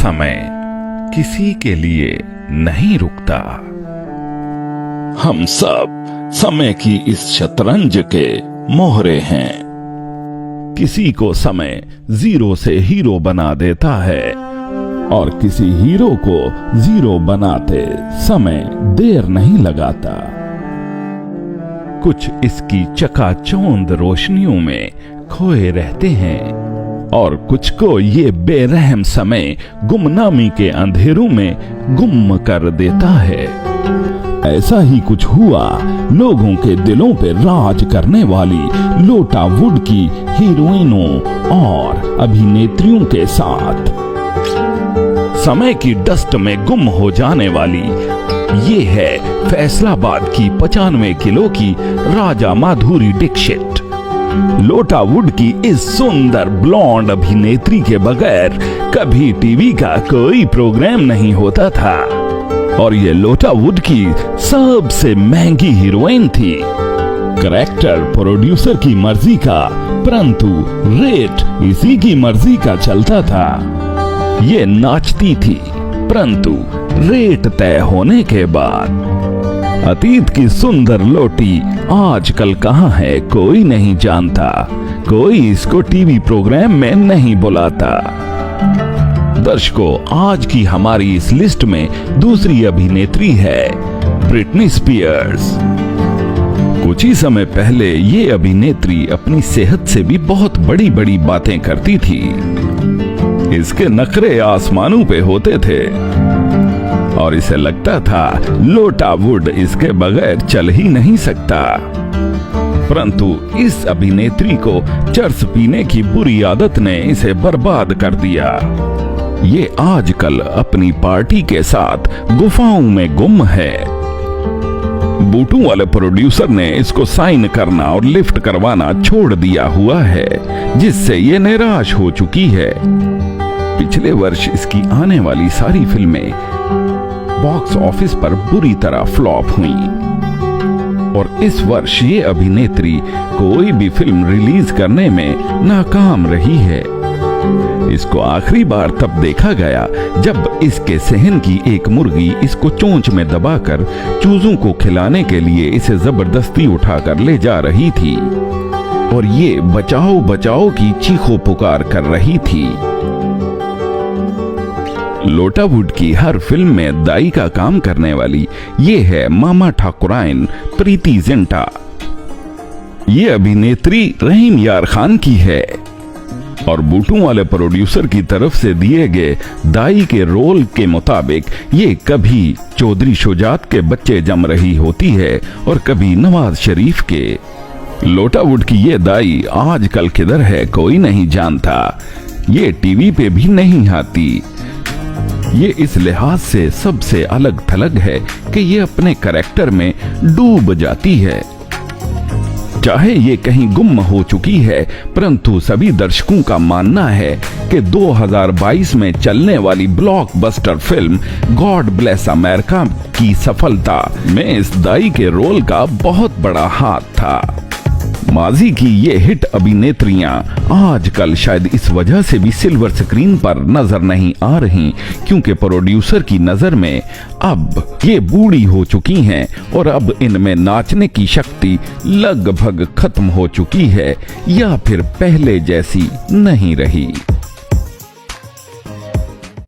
समय किसी के लिए नहीं रुकता। हम सब समय की इस शतरंज के मोहरे हैं। किसी को समय 0 से हीरो बना देता है और किसी हीरो को 0 बनाते समय देर नहीं लगाता। कुछ इसकी चकाचौंध रोशनियों में खोए रहते हैं और कुछ को ये बेरहम समय गुमनामी के अंधेरों में गुम कर देता है। ऐसा ही कुछ हुआ लोगों के दिलों पे राज करने वाली लोटा वुड की हीरोइनों और अभिनेत्रियों के साथ। समय की डस्ट में गुम हो जाने वाली ये है फैसलाबाद की 95 किलो की राजा माधुरी दीक्षित। लोटा वुड की इस सुंदर ब्लॉन्ड अभिनेत्री के बगैर कभी टीवी का कोई प्रोग्राम नहीं होता था और ये लोटा वुड की सबसे महंगी हीरोइन थी। कैरेक्टर प्रोड्यूसर की मर्जी का, परंतु रेट इसी की मर्जी का चलता था। ये नाचती थी, परंतु रेट तय होने के बाद। अतीत की सुंदर लोटी आजकल कहाँ है कोई नहीं जानता। कोई इसको टीवी प्रोग्राम में नहीं बुलाता। दर्शकों, आज की हमारी इस लिस्ट में दूसरी अभिनेत्री है ब्रिटनी स्पीयर्स। कुछ ही समय पहले ये अभिनेत्री अपनी सेहत से भी बहुत बड़ी बड़ी बातें करती थी। इसके नखरे आसमानों पे होते थे और इसे लगता था लोटा वुड इसके बगैर चल ही नहीं सकता। परंतु इस अभिनेत्री को चरस पीने की बुरी आदत ने इसे बर्बाद कर दिया। ये आजकल अपनी पार्टी के साथ गुफाओं में गुम है। बूटू वाले प्रोड्यूसर ने इसको साइन करना और लिफ्ट करवाना छोड़ दिया हुआ है, जिससे ये निराश हो चुकी है। पिछले वर्ष इसकी आने वाली सारी फिल्में बॉक्स ऑफिस पर बुरी तरह फ्लॉप हुई और इस वर्ष ये अभिनेत्री कोई भी फिल्म रिलीज करने में नाकाम रही है। इसको आखिरी बार तब देखा गया जब इसके सहन की एक मुर्गी इसको चोंच में दबाकर चूजों को खिलाने के लिए इसे जबरदस्ती उठाकर ले जा रही थी और ये बचाओ बचाओ की चीखों पुकार कर रही थी। लोटा वुड की हर फिल्म में दाई का काम करने वाली ये है मामा ठाकुराइन प्रीति जिंटा। ये अभिनेत्री रहीम यार खान की है और बूटू वाले प्रोड्यूसर की तरफ से दिए गए दाई के रोल के मुताबिक ये कभी चौधरी शुजात के बच्चे जम रही होती है और कभी नवाज शरीफ के। लोटा वुड की ये दाई आजकल किधर है कोई नहीं जानता। ये टीवी पे भी नहीं आती। ये इस लिहाज से सबसे अलग थलग है कि ये अपने कैरेक्टर में डूब जाती है। चाहे ये कहीं गुम हो चुकी है, परंतु सभी दर्शकों का मानना है कि 2022 में चलने वाली blockbuster film God bless America की सफलता में इस दाई के रोल का बहुत बड़ा हाथ था। माजी की ये हिट अभिनेत्रियां आजकल शायद इस वजह से भी सिल्वर स्क्रीन पर नजर नहीं आ रही क्योंकि प्रोड्यूसर की नजर में अब ये बूढ़ी हो चुकी हैं और अब इनमें नाचने की शक्ति लगभग खत्म हो चुकी है या फिर पहले जैसी नहीं रही।